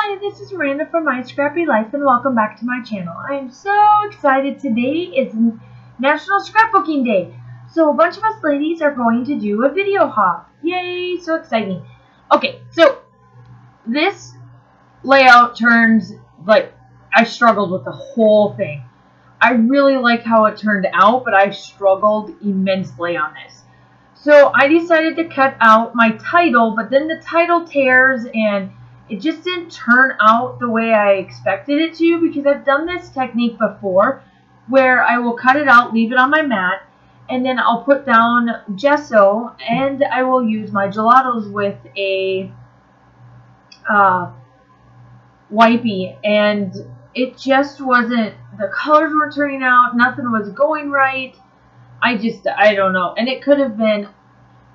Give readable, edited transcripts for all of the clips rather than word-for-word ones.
Hi, this is Miranda from My Scrappy Life, and welcome back to my channel. I am so excited. Today is National Scrapbooking Day. So a bunch of us ladies are going to do a video hop. Yay, so exciting. Okay, so this layout turns, like, I struggled with the whole thing. I really like how it turned out, but I struggled immensely on this. So I decided to cut out my title, but then the title tears and it just didn't turn out the way I expected it to, because I've done this technique before where I will cut it out, leave it on my mat, and then I'll put down gesso and I will use my gelatos with a wipey, and it just wasn't, the colors weren't turning out, nothing was going right. I don't know. And it could have been,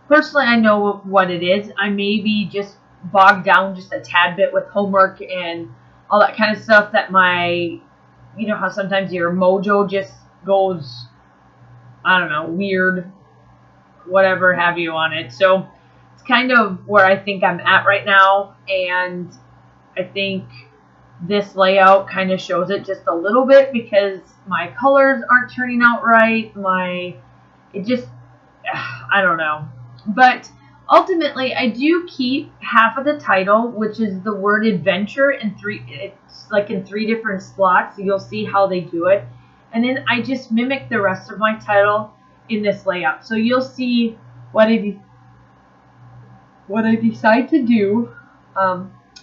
personally, I know what it is. I maybe just bogged down just a tad bit with homework and all that kind of stuff, that you know how sometimes your mojo just goes, I don't know, weird, whatever have you on it. So it's kind of where I think I'm at right now, and I think this layout kind of shows it just a little bit, because my colors aren't turning out right. I don't know. But ultimately, I do keep half of the title, which is the word adventure, it's like in 3 different slots. So you'll see how they do it. And then I just mimic the rest of my title in this layout. So you'll see what I decide to do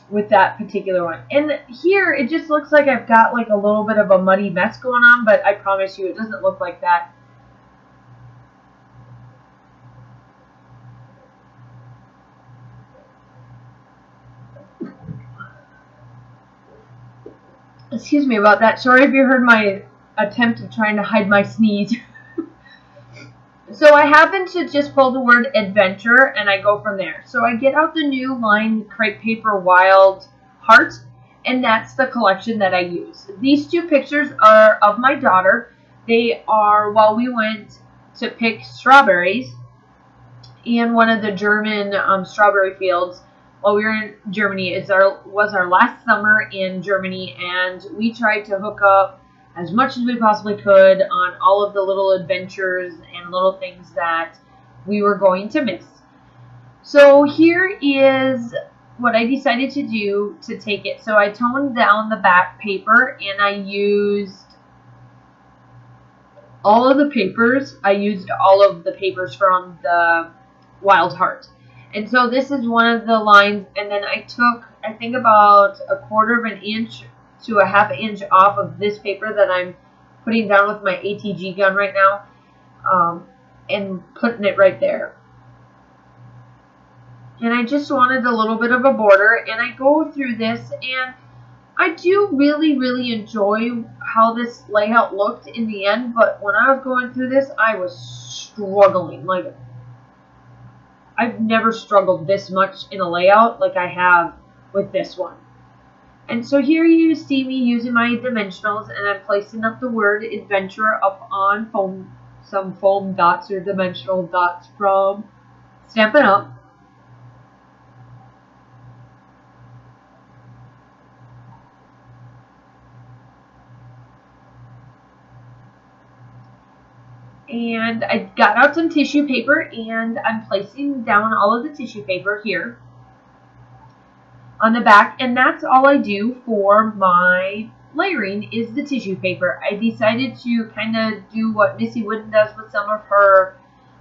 with that particular one. And here, it just looks like I've got like a little bit of a muddy mess going on, but I promise you it doesn't look like that. Excuse me about that. Sorry if you heard my attempt of trying to hide my sneeze. So I happen to just pull the word adventure and I go from there. So I get out the new lined crepe paper wild heart, and that's the collection that I use. These 2 pictures are of my daughter. They are while we went to pick strawberries in one of the German strawberry fields. While we were in Germany, was our last summer in Germany, and we tried to hook up as much as we possibly could on all of the little adventures and little things that we were going to miss. So here is what I decided to do to take it. So I toned down the back paper, and I used all of the papers. I used all of the papers from the Wild Heart. And so this is one of the lines, and then I took, I think, about 1/4 of an inch to 1/2 inch off of this paper that I'm putting down with my ATG gun right now, and putting it right there. And I just wanted a little bit of a border, and I go through this, and I do really, really enjoy how this layout looked in the end, but when I was going through this, I was struggling. Like, I've never struggled this much in a layout like I have with this one. And so here you see me using my dimensionals, and I'm placing up the word adventure up on some foam dots or dimensional dots from Stampin' Up. And I got out some tissue paper, and I'm placing down all of the tissue paper here on the back, and that's all I do for my layering is the tissue paper. I decided to kind of do what Missy Wooden does with some of her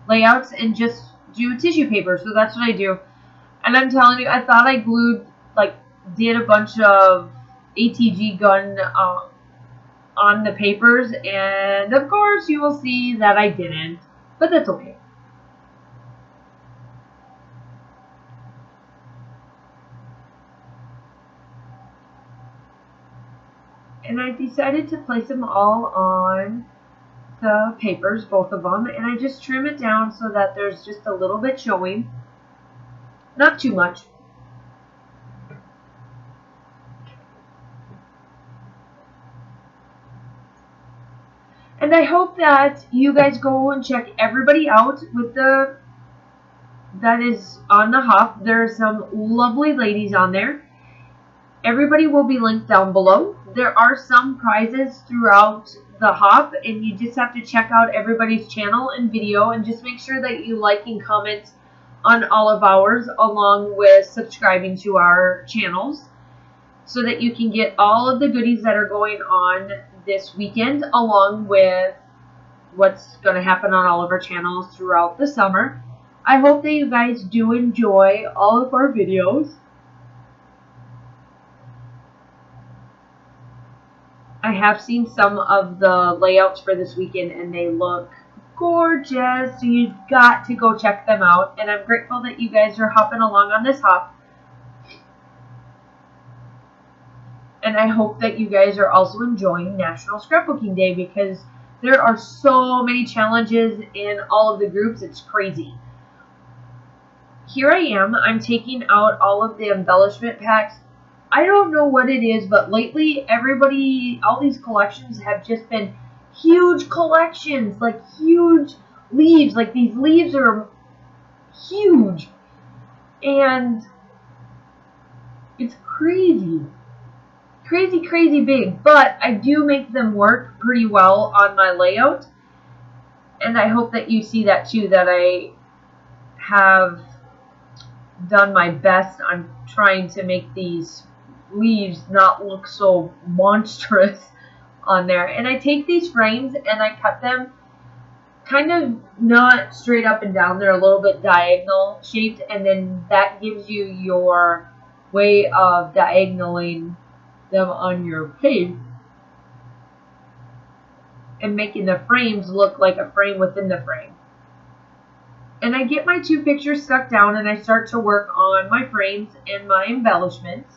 layouts and just do tissue paper. So that's what I do. And I'm telling you, I thought I did a bunch of ATG gun on the papers, and of course you will see that I didn't, but that's okay. And I decided to place them all on the papers, both of them, and I just trim it down so that there's just a little bit showing, not too much. And I hope that you guys go and check everybody out that is on the hop. There are some lovely ladies on there. Everybody will be linked down below. There are some prizes throughout the hop, and you just have to check out everybody's channel and video, and just make sure that you like and comment on all of ours, along with subscribing to our channels, so that you can get all of the goodies that are going on this weekend, along with what's going to happen on all of our channels throughout the summer. I hope that you guys do enjoy all of our videos. I have seen some of the layouts for this weekend, and they look gorgeous, so you've got to go check them out. And I'm grateful that you guys are hopping along on this hop. And I hope that you guys are also enjoying National Scrapbooking Day, because there are so many challenges in all of the groups. It's crazy. Here I am. I'm taking out all of the embellishment packs. I don't know what it is, but lately all these collections have just been huge collections, like huge leaves. Like these leaves are huge, and it's crazy. Crazy big, but I do make them work pretty well on my layout, and I hope that you see that too, that I have done my best on trying to make these leaves not look so monstrous on there. And I take these frames and I cut them kind of not straight up and down, they're a little bit diagonal shaped, and then that gives you your way of diagonaling them on your page and making the frames look like a frame within the frame. And I get my two pictures stuck down, and I start to work on my frames and my embellishments.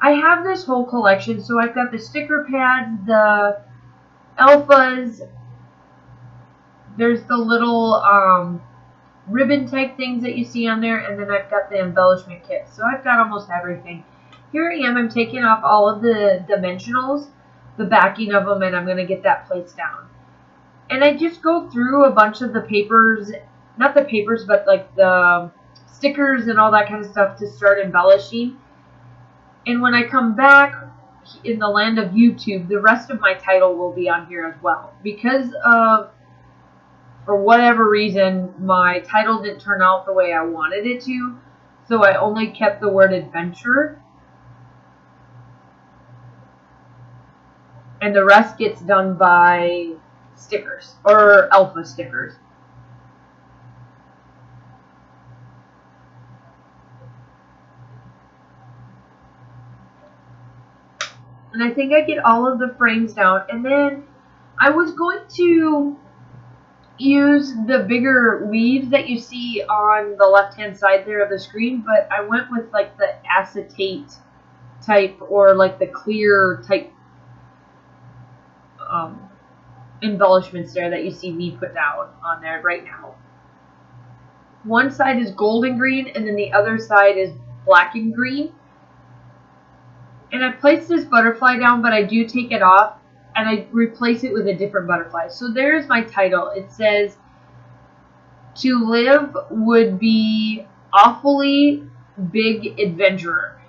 I have this whole collection, so I've got the sticker pads, the alphas, there's the little ribbon type things that you see on there, and then I've got the embellishment kits. So I've got almost everything. Here I am, I'm taking off all of the dimensionals, the backing of them, and I'm going to get that placed down. And I just go through a bunch of the papers, not the papers, but like the stickers and all that kind of stuff to start embellishing. And when I come back in the land of YouTube, the rest of my title will be on here as well. Because of, for whatever reason, my title didn't turn out the way I wanted it to, so I only kept the word adventure. And the rest gets done by stickers, or alpha stickers. And I think I get all of the frames down. And then I was going to use the bigger leaves that you see on the left-hand side there of the screen, but I went with like the acetate type, or like the clear type embellishments there that you see me put down on there right now. One side is golden green, and then the other side is black and green. And I placed this butterfly down, but I do take it off and I replace it with a different butterfly. So there's my title. It says, "To live would be awfully big adventurer."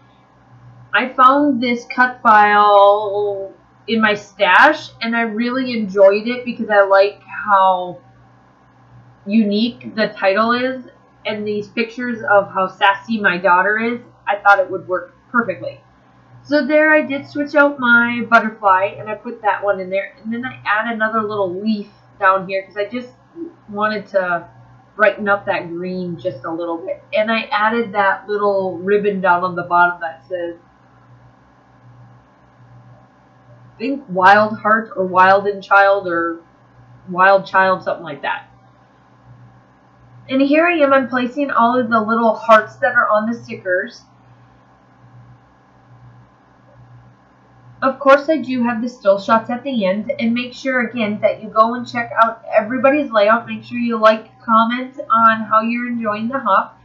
I found this cut file in my stash, and I really enjoyed it because I like how unique the title is, and these pictures of how sassy my daughter is, I thought it would work perfectly. So there I did switch out my butterfly, and I put that one in there, and then I add another little leaf down here because I just wanted to brighten up that green just a little bit. And I added that little ribbon down on the bottom that says, I think Wild Heart or Wild and Child or Wild Child, something like that. And here I am, I'm placing all of the little hearts that are on the stickers. Of course, I do have the still shots at the end, and make sure again that you go and check out everybody's layout. Make sure you like, comment on how you're enjoying the hop,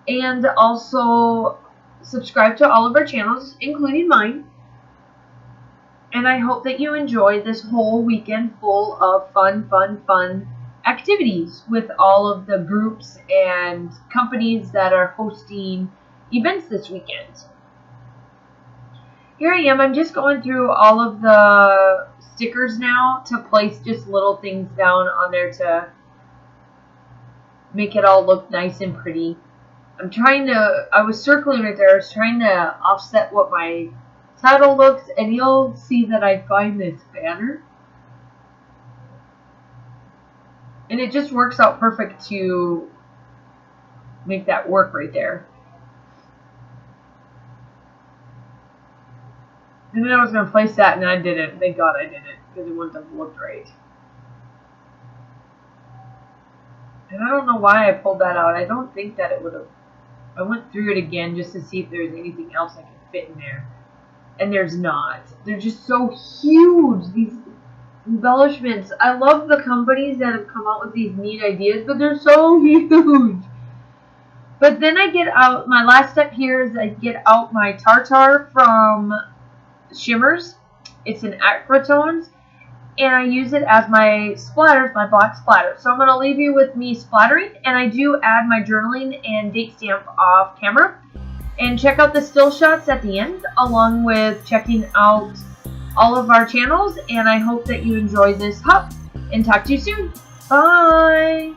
and also subscribe to all of our channels, including mine. And I hope that you enjoy this whole weekend full of fun activities with all of the groups and companies that are hosting events this weekend. here I am. I'm just going through all of the stickers now to place just little things down on there to make it all look nice and pretty. I was circling right there. I was trying to offset what my title looks, and you'll see that I find this banner. And it just works out perfect to make that work right there. And then I was going to place that, and I didn't. Thank God I didn't, because it wouldn't have looked right. And I don't know why I pulled that out. I don't think that it would have. I went through it again just to see if there's anything else I could fit in there. And there's not. They're just so huge, these embellishments. I love the companies that have come out with these neat ideas, but they're so huge. But then I get out, my last step here is I get out my tartar from Shimmers. It's an acrytones, and I use it as my splatters, my black splatters. So I'm going to leave you with me splattering, and I do add my journaling and date stamp off camera. And check out the still shots at the end, along with checking out all of our channels, and I hope that you enjoy this hop, and talk to you soon. Bye!